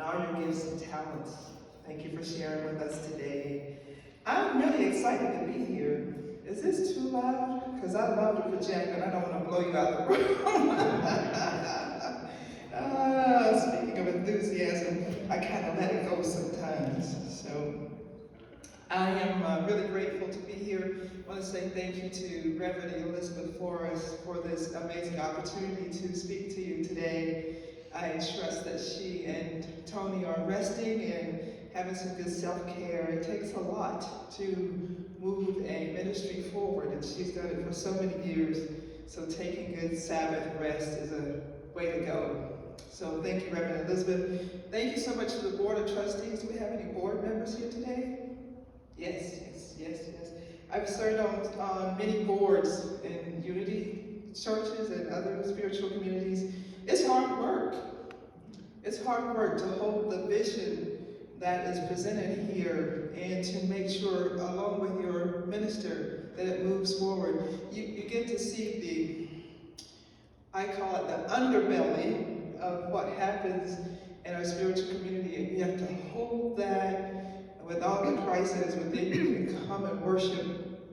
all your gifts and talents. Thank you for sharing with us today. I'm really excited to be here. Is this too loud? Because I love to project and I don't want to blow you out the room. Speaking of enthusiasm, I kind of let it go sometimes. So I am really grateful to be here. I want to say thank you to Reverend Elizabeth Forrest for this amazing opportunity to speak to you today. I trust that she and Tony are resting and having some good self-care. It takes a lot to move a ministry forward, and she's done it for so many years. So taking good Sabbath rest is a way to go. So thank you, Reverend Elizabeth. Thank you so much to the Board of Trustees. Do we have any board members here today? Yes. I've served on many boards in Unity churches and other spiritual communities. It's hard work. It's hard work to hold the vision that is presented here and to make sure, along with your minister, that it moves forward. You get to see I call it the underbelly of what happens in our spiritual community, and you have to hold that with all the crises within you and come and worship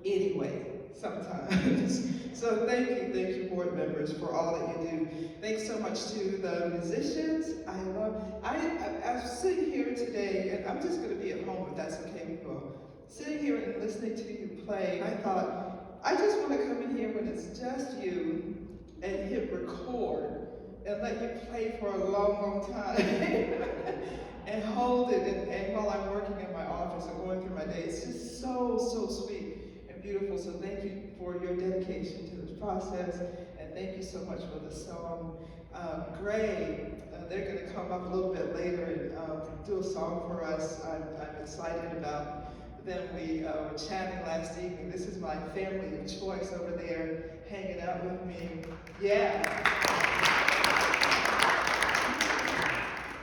anyway, sometimes. So thank you board members for all that you do. Thanks so much to the musicians. I'm sitting here today, and I'm just gonna be at home if that's okay with you all. Sitting here and listening to you play, I thought, I just wanna come in here when it's just you and hit record and let you play for a long time and hold it, and while I'm working in my office and going through my day, it's just so sweet and beautiful. So thank you for your dedication to this process, and thank you so much for the song. Gray, they're going to come up a little bit later and do a song for us. I'm excited about them. We were chatting last evening. This is my family of choice over there hanging out with me. Yeah.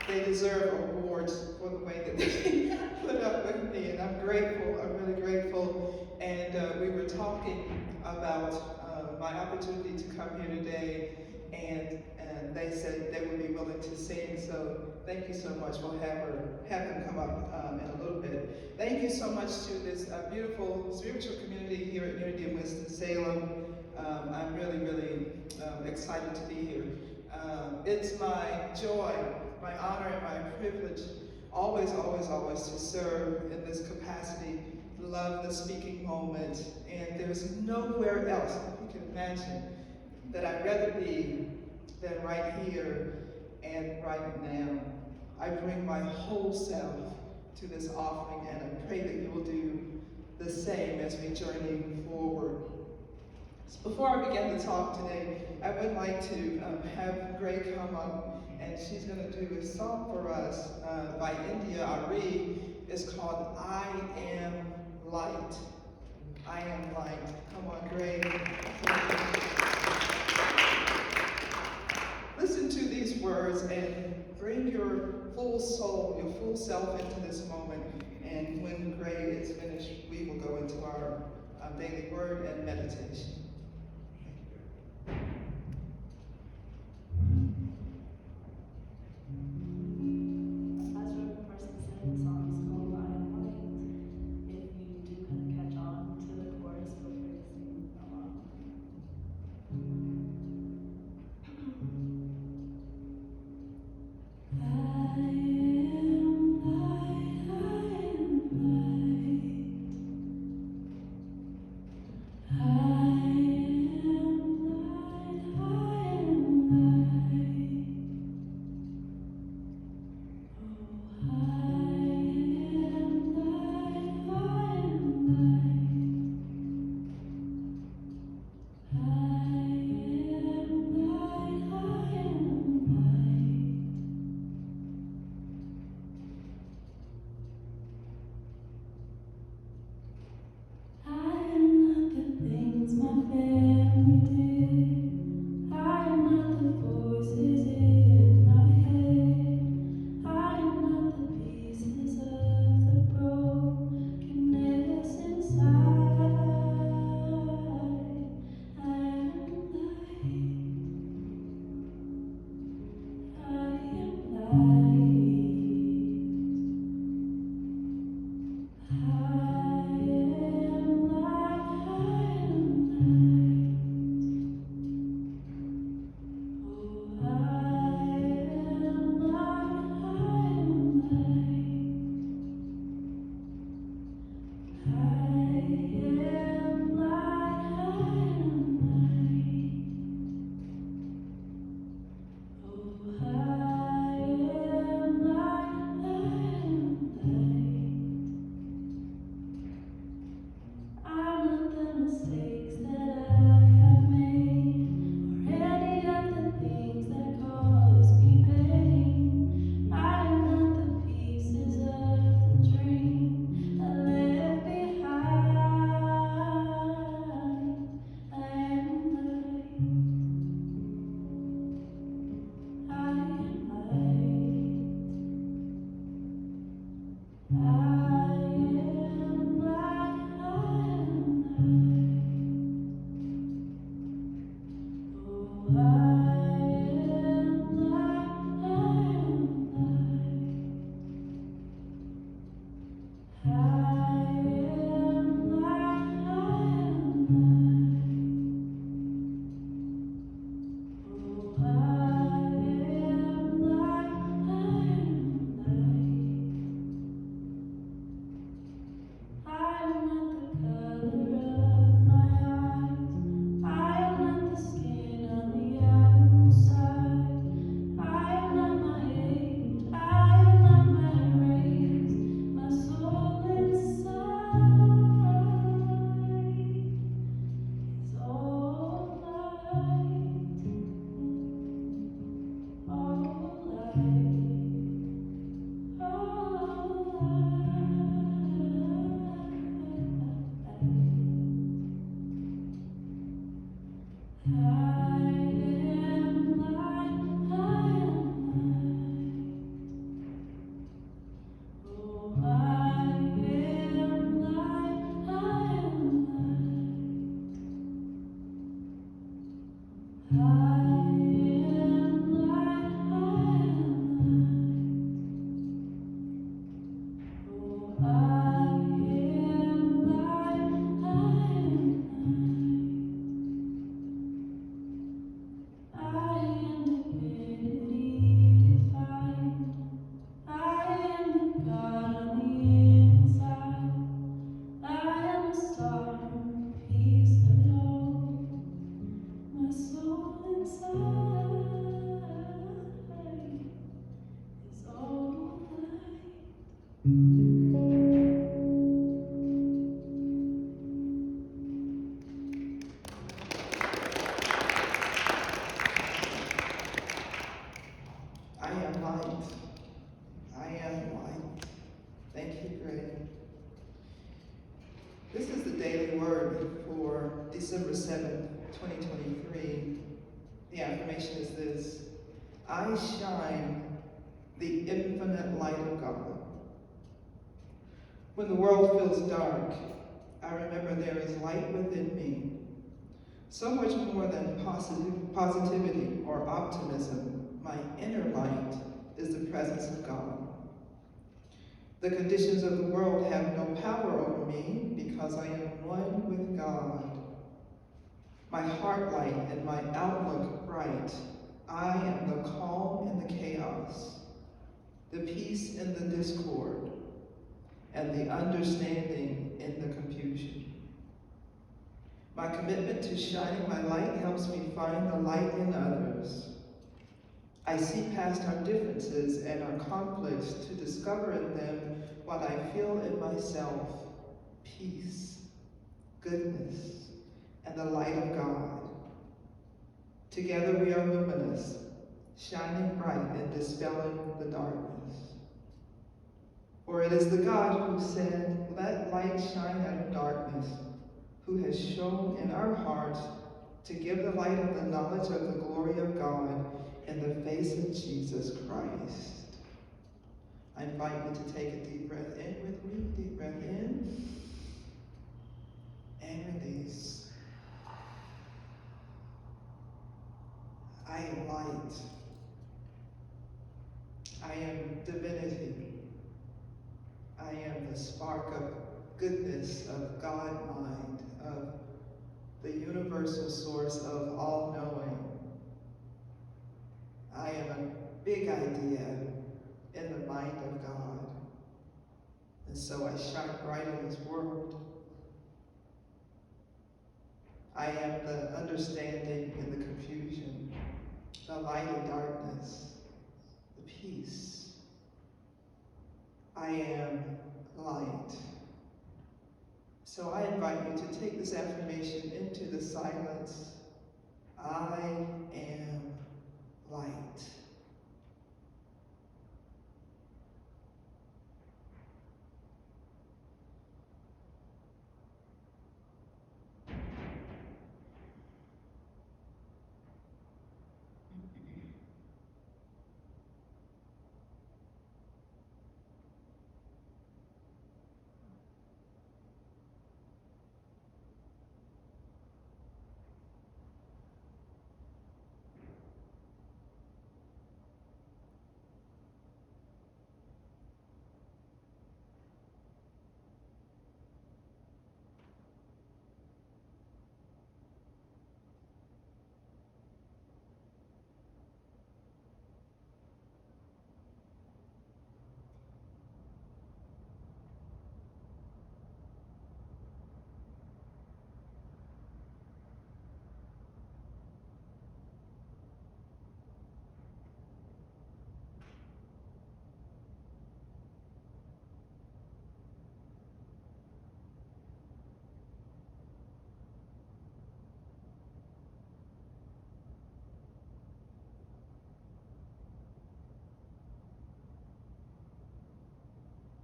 They deserve awards for the way that they put up with me, and I'm grateful. I'm really grateful. And we were talking about my opportunity to come here today, and they said they would be willing to sing. So thank you so much. We'll have them come up in a little bit. Thank you so much to this beautiful spiritual community here at Unity of Winston-Salem. I'm really excited to be here. It's my joy, my honor, and my privilege always to serve in this capacity. Love the speaking moment, and there's nowhere else, if you can imagine, that I'd rather be than right here and right now. I bring my whole self to this offering, and I pray that you will do the same as we journey forward. So before I begin the talk today, I would like to have Gray come up, and she's going to do a song for us by India Ari. It's called I Am Light. I Am Light. Come on, Gray. Listen to these words and bring your full soul, your full self into this moment. And when Gray is finished, we will go into our daily word and meditation. I I am light. I am light. Thank you, Greg. This is the daily word for December 7th, 2023. The affirmation is this: I shine the infinite light of God. When the world feels dark, I remember there is light within me. So much more than positivity or optimism, my inner light is the presence of God. The conditions of the world have no power over me because I am one with God. My heart light and my outlook bright. I am the calm in the chaos, the peace in the discord, and the understanding in the confusion. My commitment to shining my light helps me find the light in others. I see past our differences and our conflicts to discover in them what I feel in myself: peace, goodness, and the light of God. Together we are luminous, shining bright and dispelling the darkness. For it is the God who said, "Let light shine out of darkness," who has shown in our hearts to give the light of the knowledge of the glory of God in the face of Jesus Christ. I invite you to take a deep breath in with me. Deep breath in and release. I am light. I am divinity. I am the spark of goodness, of God mind, of the universal source of all knowing. I am a big idea in the mind of God. And so I shine bright in this world. I am the understanding in the confusion, the light in darkness, the peace. I am light. So I invite you to take this affirmation into the silence. I am light.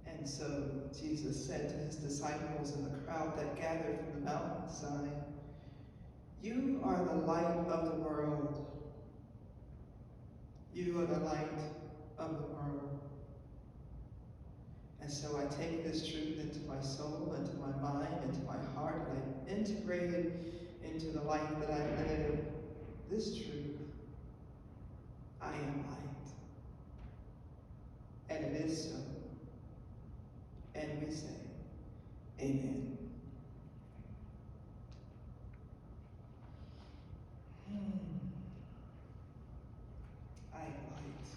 And so Jesus said to his disciples and the crowd that gathered from the mountainside, "You are the light of the world. You are the light of the world." And so I take this truth into my soul, into my mind, into my heart, and I integrate it into the life that I live. This truth: I am light. And it is so. And we say, amen. I am light.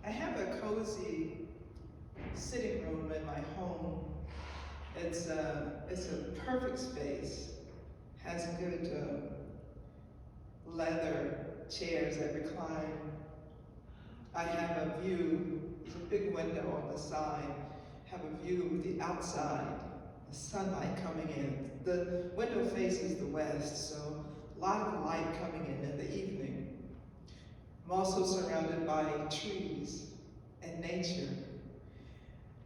I have a cozy sitting room in my home. It's a perfect space. Has good leather chairs that recline. I have a view There's a big window on the side, have a view of the outside, the sunlight coming in. The window faces the west, so a lot of light coming in the evening. I'm also surrounded by trees and nature.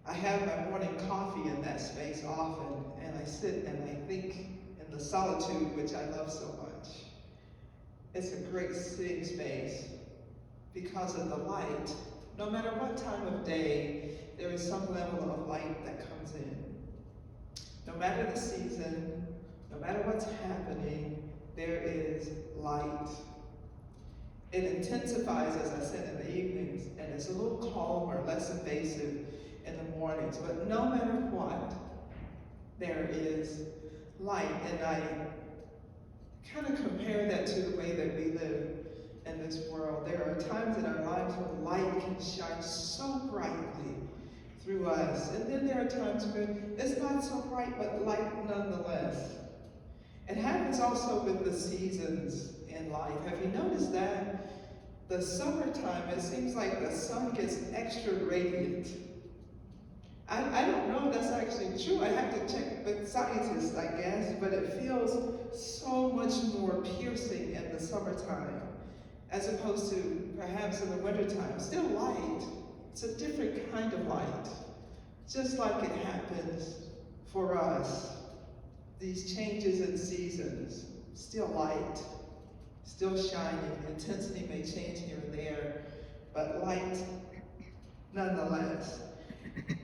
I have my morning coffee in that space often, and I sit and I think in the solitude, which I love so much. It's a great sitting space because of the light. No matter what time of day, there is some level of light that comes in. No matter the season, no matter what's happening, there is light. It intensifies, as I said, in the evenings, and it's a little calmer, less invasive in the mornings. But no matter what, there is light. And I kind of compare that to the way that we live in this world. There are times in our lives when light can shine so brightly through us. And then there are times when it's not so bright, but light nonetheless. It happens also with the seasons in life. Have you noticed that? The summertime, it seems like the sun gets extra radiant. I don't know if that's actually true. I have to check with scientists, I guess, but it feels so much more piercing in the summertime as opposed to perhaps in the wintertime. Still light. It's a different kind of light, just like it happens for us. These changes in seasons, still light, still shining. Intensity may change here and there, but light nonetheless.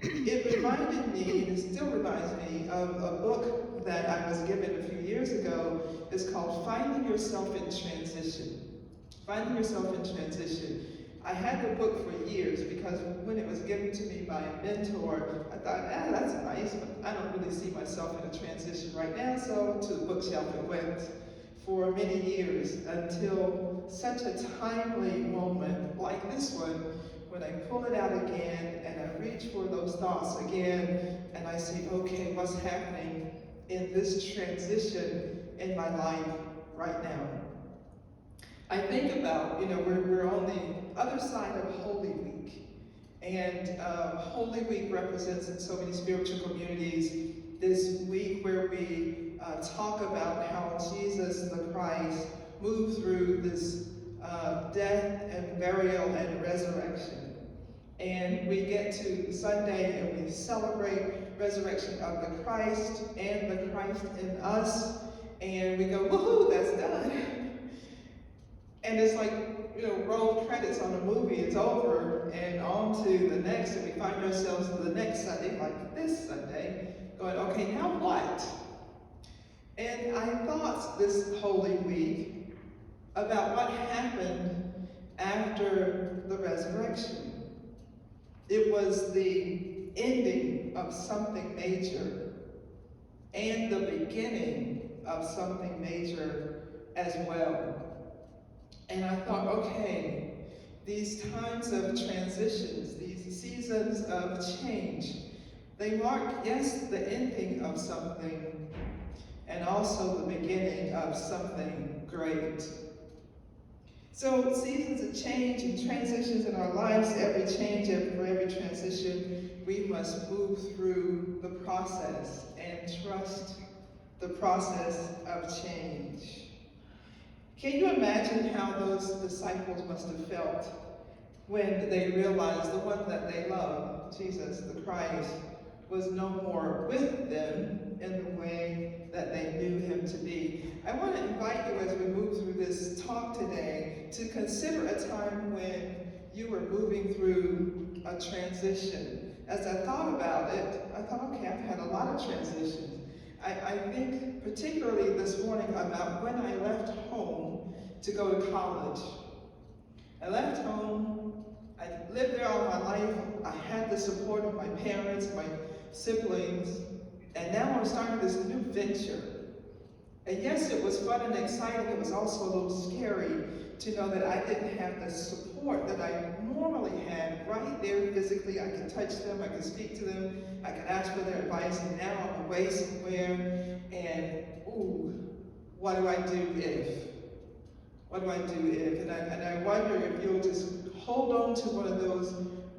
It reminded me, and it still reminds me, of a book that I was given a few years ago. It's called Finding Yourself in Transition. Finding Yourself in Transition. I had the book for years because when it was given to me by a mentor, I thought, that's nice, but I don't really see myself in a transition right now, so to the bookshelf it went for many years until such a timely moment like this one, when I pull it out again and I reach for those thoughts again and I say, okay, what's happening in this transition in my life right now? I think about, we're on the other side of Holy Week. And Holy Week represents in so many spiritual communities this week where we talk about how Jesus the Christ moved through this death and burial and resurrection. And we get to Sunday and we celebrate resurrection of the Christ and the Christ in us. And we go, woohoo, that's done. And it's like, roll credits on a movie, it's over, and on to the next, and we find ourselves the next Sunday, like this Sunday, going, okay, now what? And I thought this Holy Week about what happened after the resurrection. It was the ending of something major and the beginning of something major as well. And I thought, okay, these times of transitions, these seasons of change, they mark, yes, the ending of something and also the beginning of something great. So seasons of change and transitions in our lives, every change and for every transition, we must move through the process and trust the process of change. Can you imagine how those disciples must have felt when they realized the one that they loved, Jesus the Christ, was no more with them in the way that they knew him to be? I want to invite you as we move through this talk today to consider a time when you were moving through a transition. As I thought about it, I thought, okay, I've had a lot of transitions. I think particularly this morning about when I left home to go to college. I left home, I lived there all my life, I had the support of my parents, my siblings, and now I'm starting this new venture. And yes, it was fun and exciting, it was also a little scary to know that I didn't have the support that I normally had right there physically. I could touch them, I could speak to them, I could ask for their advice, and now I'm away somewhere, and what do I do if? What do I do if? And I wonder if you'll just hold on to one of those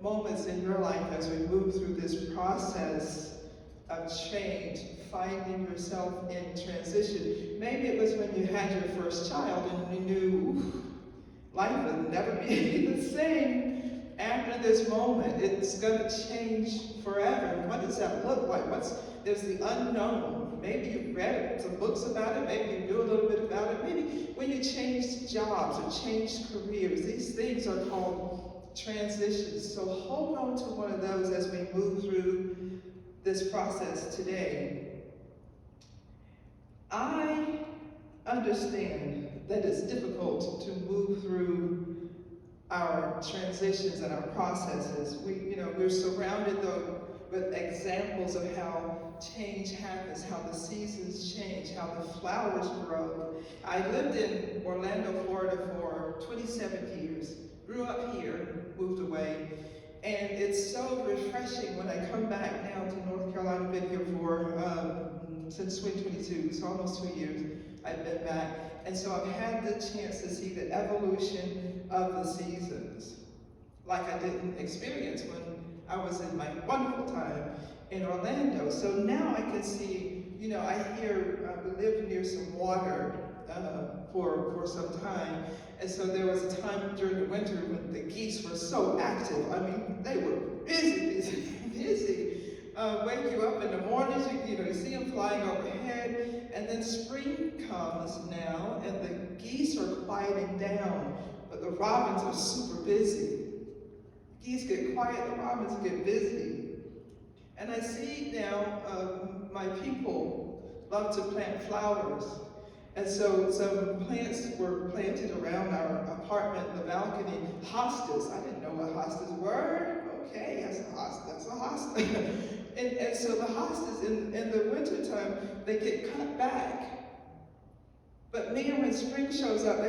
moments in your life as we move through this process of change, finding yourself in transition. Maybe it was when you had your first child and you knew life would never be the same after this moment. It's going to change forever. What does that look like? There's the unknown. Maybe you've read some books about it. Maybe you knew a little bit about it. Maybe when you changed jobs or changed careers, these things are called transitions. So hold on to one of those as we move through this process today. I understand that it's difficult to move through our transitions and our processes. We're surrounded though with examples of how change happens, how the seasons change, how the flowers grow. I lived in Orlando, Florida for 27 years, grew up here, moved away, and it's so refreshing when I come back now to North Carolina. I've been here for since 2022, so almost 2 years I've been back. And so I've had the chance to see the evolution of the seasons, like I didn't experience when I was in my wonderful time in Orlando. So now I can see, I we lived near some water for some time. And so there was a time during the winter when the geese were so active. I mean, they were busy. Wake you up in the mornings, you see them flying overhead, and then spring comes now, and the geese are quieting down, but the robins are super busy. Geese get quiet, the robins get busy. And I see now my people love to plant flowers. And so some plants were planted around our apartment, the balcony. Hostas, I didn't know what hostas were. Okay, that's a hosta. and so the hostas in the wintertime, they get cut back. But man, when spring shows up,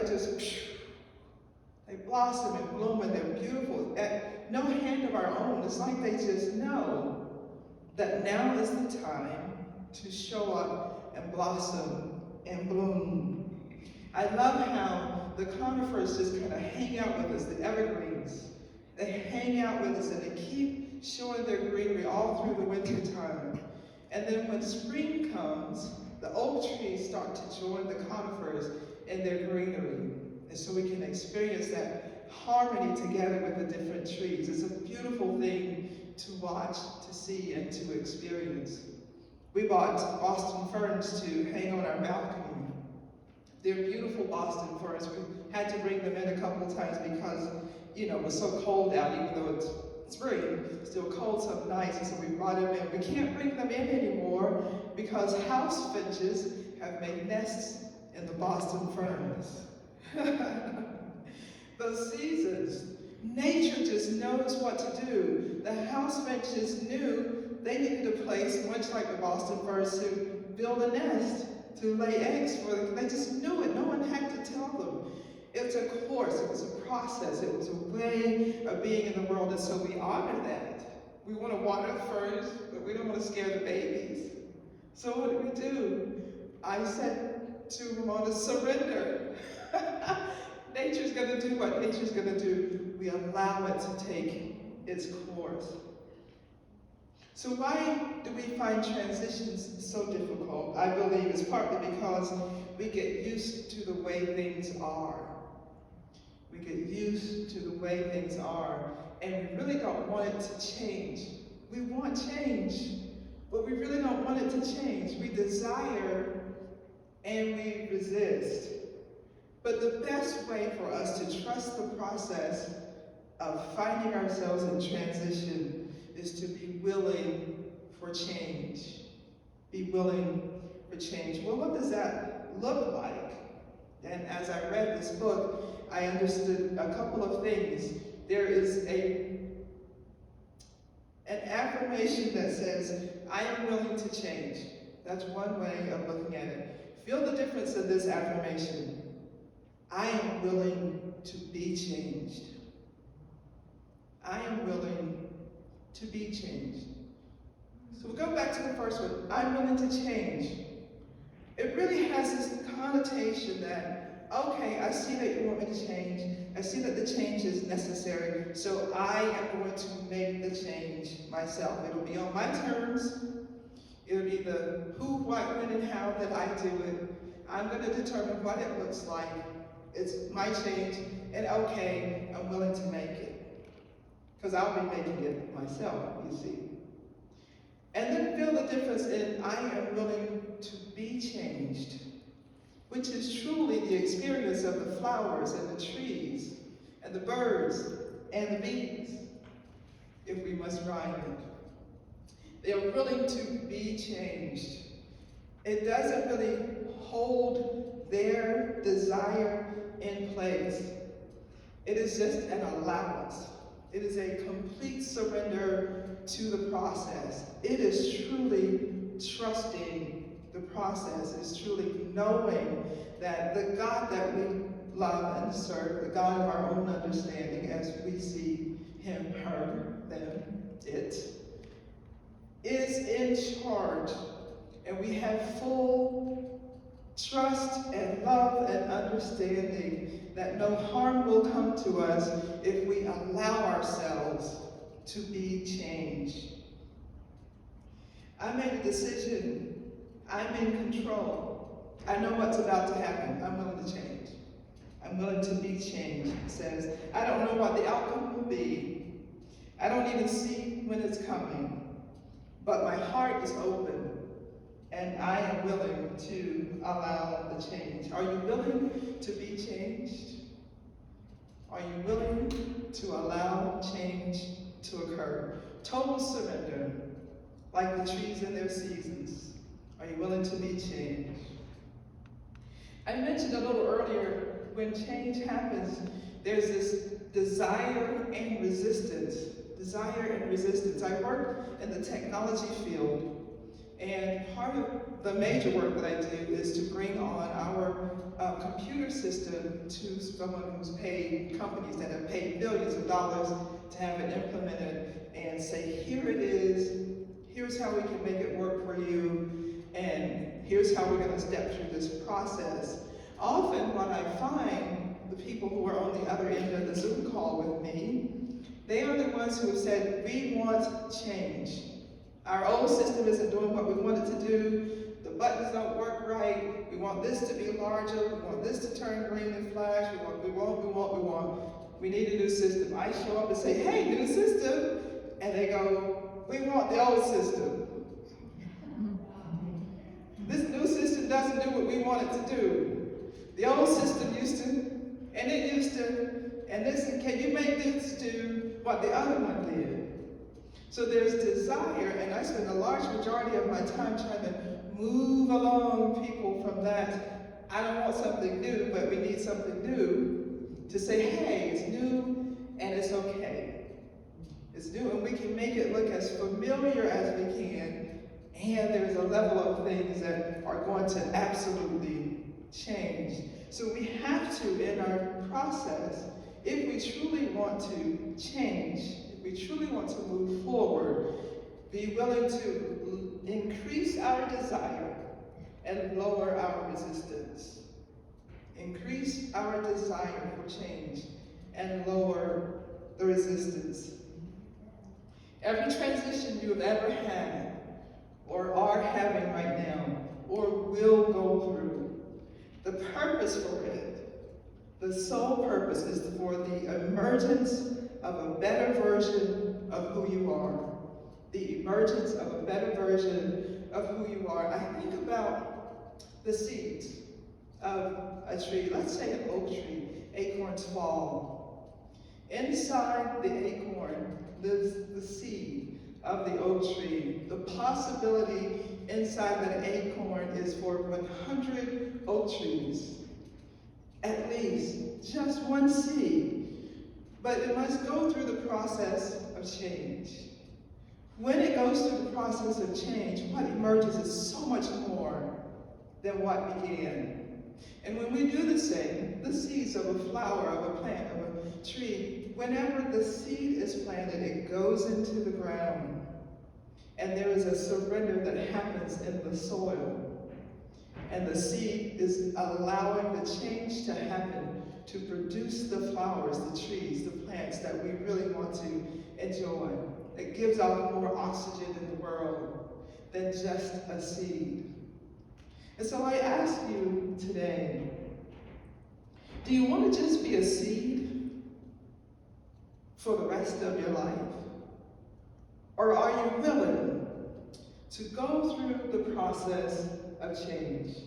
they blossom and bloom and they're beautiful. At no hand of our own. It's like they just know that now is the time to show up and blossom and bloom. I love how the conifers just kind of hang out with us, the evergreens. They hang out with us and they keep showing their greenery all through the winter time. And then when spring comes, the oak trees start to join the conifers in their greenery. And so we can experience that harmony together with the different trees. It's a beautiful thing to watch, to see, and to experience. We bought Boston ferns to hang on our balcony. They're beautiful Boston ferns. We had to bring them in a couple times because, it was so cold out, even though it's spring, still cold some nights, and so we brought them in. We can't bring them in anymore because house finches have made nests in the Boston ferns. Those seasons, nature just knows what to do. The house finches knew they needed a place, much like the Boston ferns, to build a nest, to lay eggs for them. They just knew it. No one had to tell them. It was a course, it was a process, it was a way of being in the world, and so we honor that. We want to water the ferns, but we don't want to scare the babies. So what do? I said to Ramona, surrender. Nature's going to do what nature's going to do. We allow it to take its course. So why do we find transitions so difficult? I believe it's partly because we get used to the way things are. We get used to the way things are, and we really don't want it to change. We want change, but we really don't want it to change. We desire and we resist. But the best way for us to trust the process of finding ourselves in transition is to be willing for change. Be willing for change. Well, what does that look like? And as I read this book, I understood a couple of things. There is an affirmation that says, I am willing to change. That's one way of looking at it. Feel the difference of this affirmation. I am willing to be changed. I am willing to be changed. So we'll go back to the first one. I'm willing to change. It really has this connotation that, okay, I see that you want me to change, I see that the change is necessary, so I am going to make the change myself. It'll be on my terms. It'll be the who, what, when, and how that I do it. I'm going to determine what it looks like. It's my change, and okay, I'm willing to make it. Because I'll be making it myself, you see. And then feel the difference in I am willing to be changed, which is truly the experience of the flowers and the trees and the birds and the bees, if we must rhyme it. They are willing to be changed. It doesn't really hold their desire in place. It is just an allowance. It is a complete surrender to the process. It is truly trusting the process. It's truly knowing that the God that we love and serve, the God of our own understanding as we see him, her, them, it, is in charge. And we have full trust and love and understanding that no harm will come to us if we allow ourselves to be changed. I made a decision. I'm in control. I know what's about to happen. I'm willing to change. I'm willing to be changed. It says, I don't know what the outcome will be. I don't even see when it's coming. But my heart is open. And I am willing to allow the change. Are you willing to be changed? Are you willing to allow change to occur? Total surrender, like the trees in their seasons. Are you willing to be changed? I mentioned a little earlier, when change happens, there's this desire and resistance. Desire and resistance. I work in the technology field. And part of the major work that I do is to bring on our computer system to someone who's paid, companies that have paid billions of dollars to have it implemented and say, here it is, here's how we can make it work for you, and here's how we're going to step through this process. Often what I find, the people who are on the other end of the Zoom call with me, they are the ones who have said, we want change. Our old system isn't doing what we want it to do. The buttons don't work right. We want this to be larger. We want this to turn green and flash. We want. We need a new system. I show up and say, hey, new system. And they go, we want the old system. This new system doesn't do what we want it to do. The old system used to, and this, can you make this do what the other one did? So there's desire, and I spend a large majority of my time trying to move along people from that, I don't want something new, but we need something new, to say, hey, it's new, and it's okay. It's new, and we can make it look as familiar as we can, and there's a level of things that are going to absolutely change. So we have to, in our process, if we truly want to change, we truly want to move forward, be willing to increase our desire and lower our resistance. Increase our desire for change and lower the resistance. Every transition you have ever had, or are having right now, or will go through, the purpose for it, the sole purpose is for the emergence of a better version of who you are. The emergence of a better version of who you are. I think about the seeds of a tree. Let's say an oak tree. Acorns fall. Inside the acorn lives the seed of the oak tree. The possibility inside that acorn is for 100 oak trees. At least, just one seed. But it must go through the process of change. When it goes through the process of change, what emerges is so much more than what began. And when we do the same, the seeds of a flower, of a plant, of a tree, whenever the seed is planted, it goes into the ground. And there is a surrender that happens in the soil. And the seed is allowing the change to happen to produce the flowers, the trees, the plants that we really want to enjoy. It gives out more oxygen in the world than just a seed. And so I ask you today, do you want to just be a seed for the rest of your life? Or are you willing to go through the process of change,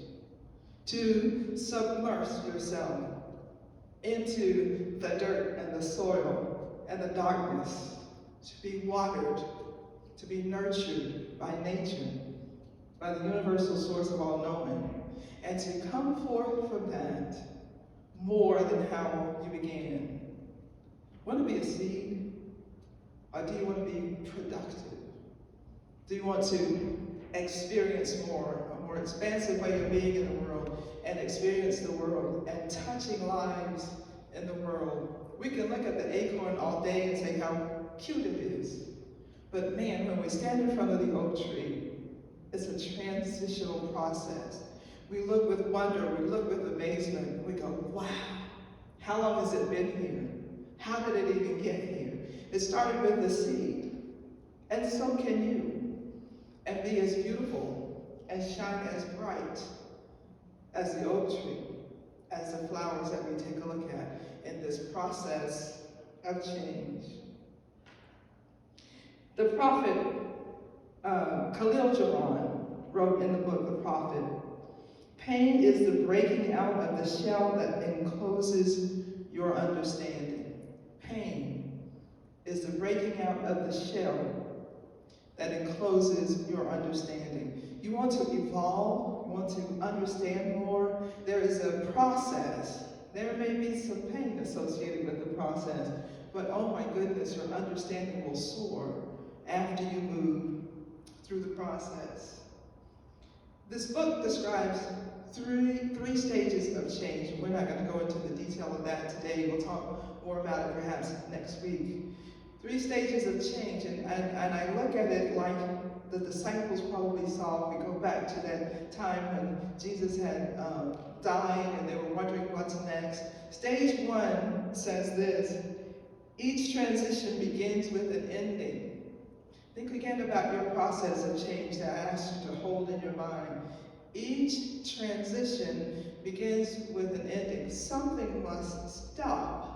to submerge yourself into the dirt and the soil and the darkness, to be watered, to be nurtured by nature, by the universal source of all knowing, and to come forth from that more than how you began? Want to be a seed? Or do you want to be productive? Do you want to experience more, a more expansive way of being in the world, and experience the world, and touching lives in the world? We can look at the acorn all day and say how cute it is. But man, when we stand in front of the oak tree, it's a transitional process. We look with wonder, we look with amazement, we go, wow, how long has it been here? How did it even get here? It started with the seed, and so can you, and be as beautiful and shine as bright as the oak tree, as the flowers that we take a look at in this process of change. The prophet Khalil Gibran wrote in the book, The Prophet, "Pain is the breaking out of the shell that encloses your understanding." Pain is the breaking out of the shell that encloses your understanding. You want to evolve, you want to understand more, there is a process. There may be some pain associated with the process, but oh my goodness, your understanding will soar after you move through the process. This book describes three stages of change. We're not going to go into the detail of that today. We'll talk more about it perhaps next week. 3 stages of change, and I look at it like the disciples probably saw. We go back to that time when Jesus had died and they were wondering what's next. Stage 1 says this: each transition begins with an ending. Think again about your process of change that I asked you to hold in your mind. Each transition begins with an ending. Something must stop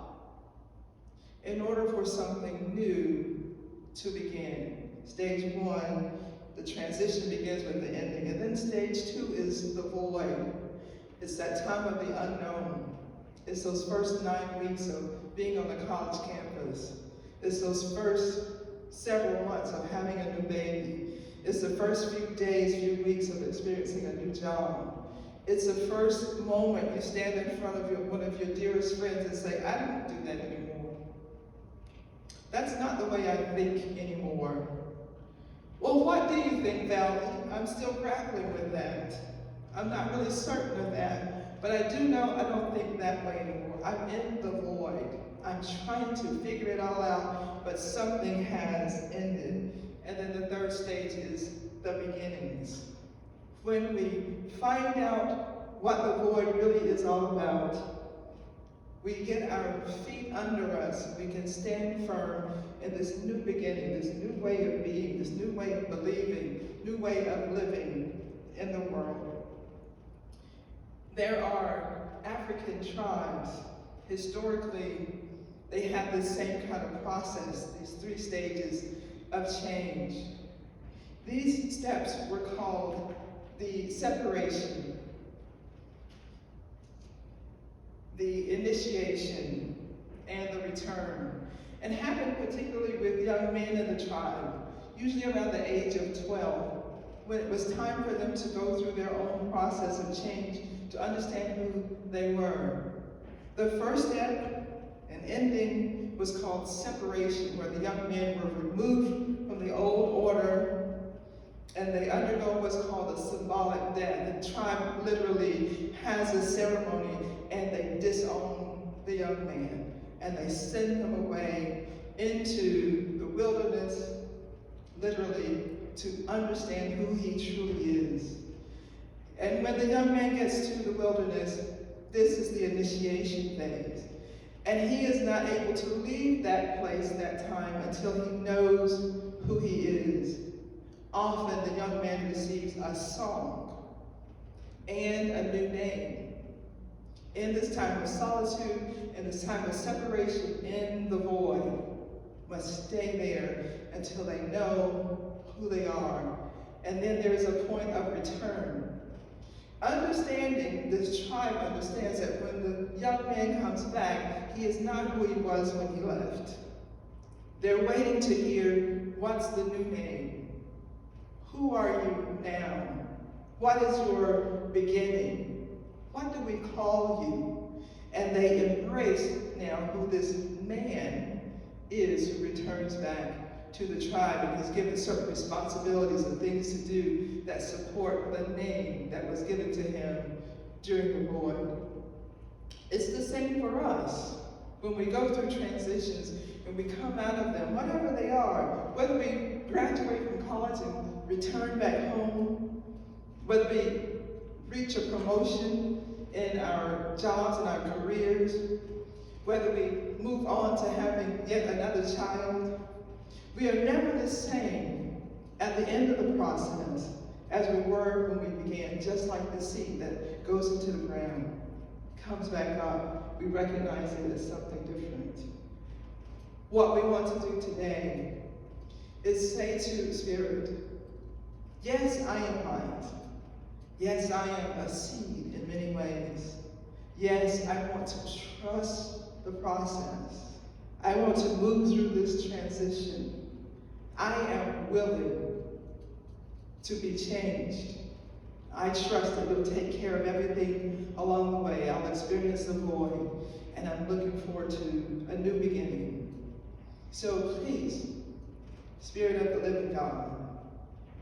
in order for something new to begin. Stage 1, the transition begins with the ending. And then stage 2 is the void. It's that time of the unknown. It's those first 9 weeks of being on the college campus. It's those first several months of having a new baby. It's the first few days, few weeks of experiencing a new job. It's the first moment you stand in front of one of your dearest friends and say, I don't do that anymore. That's not the way I think anymore. Well, what do you think, Valarie? I'm still grappling with that. I'm not really certain of that. But I do know I don't think that way anymore. I'm in the void. I'm trying to figure it all out, but something has ended. And then the third stage is the beginnings. When we find out what the void really is all about, we get our feet under us, we can stand firm in this new beginning, this new way of being, this new way of believing, new way of living in the world. There are African tribes, historically, they have the same kind of process, these 3 stages of change. These steps were called the separation, the initiation, and the return, and happened particularly with young men in the tribe, usually around the age of 12, when it was time for them to go through their own process of change, to understand who they were. The first step and ending was called separation, where the young men were removed from the old order and they undergo what's called a symbolic death. The tribe literally has a ceremony and they disown the young man and they send him away into the wilderness, literally, to understand who he truly is. And when the young man gets to the wilderness, this is the initiation phase. And he is not able to leave that place, that time, until he knows who he is. Often the young man receives a song and a new name. In this time of solitude, in this time of separation in the void, must stay there until they know who they are. And then there is a point of return. Understanding, this tribe understands that when the young man comes back, he is not who he was when he left. They're waiting to hear, what's the new name? Who are you now? What is your beginning? What do we call you? And they embrace now who this man is who returns back to the tribe and is given certain responsibilities and things to do that support the name that was given to him during the void. It's the same for us. When we go through transitions, when we come out of them, whatever they are, whether we graduate from college and return back home, whether we reach a promotion in our jobs and our careers, whether we move on to having yet another child, we are never the same at the end of the process as we were when we began, just like the seed that goes into the ground, comes back up, we recognize it as something different. What we want to do today is say to Spirit, yes, I am light. Yes, I am a seed in many ways. Yes, I want to trust the process. I want to move through this transition. I am willing to be changed. I trust that you'll take care of everything along the way. I'll experience the void, and I'm looking forward to a new beginning. So please, Spirit of the living God,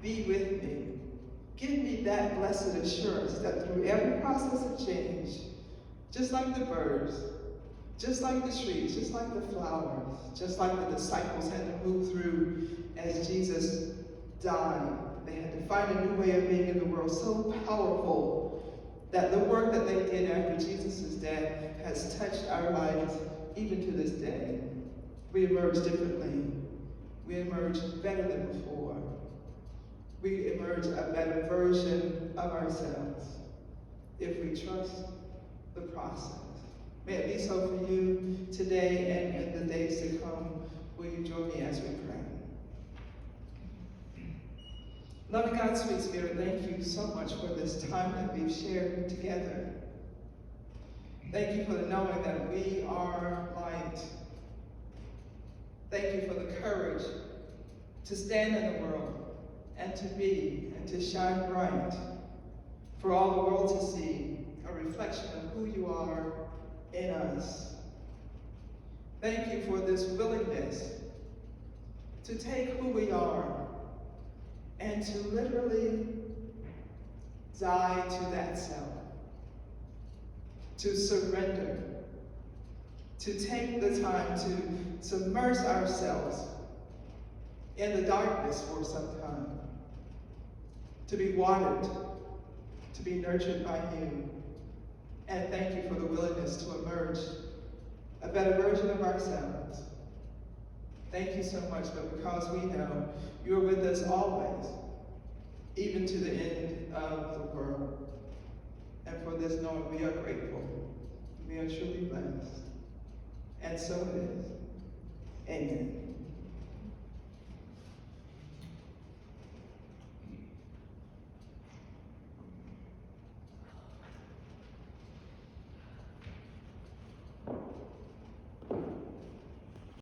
be with me. Give me that blessed assurance that through every process of change, just like the birds, just like the trees, just like the flowers, just like the disciples had to move through as Jesus died, they had to find a new way of being in the world, so powerful that the work that they did after Jesus' death has touched our lives even to this day. We emerge differently. We emerge better than before. We emerge a better version of ourselves if we trust the process. May it be so for you today and in the days to come. Will you join me as we pray? Loving God, sweet Spirit, thank you so much for this time that we've shared together. Thank you for the knowing that we are light. Thank you for the courage to stand in the world and to be and to shine bright for all the world to see, a reflection of who you are in us. Thank you for this willingness to take who we are and to literally die to that self, to surrender, to take the time to submerge ourselves in the darkness for some time, to be watered, to be nurtured by you. And thank you for the willingness to emerge a better version of ourselves. Thank you so much, but because we know you are with us always, even to the end of the world. And for this knowing, we are grateful. We are truly blessed. And so it is. Amen.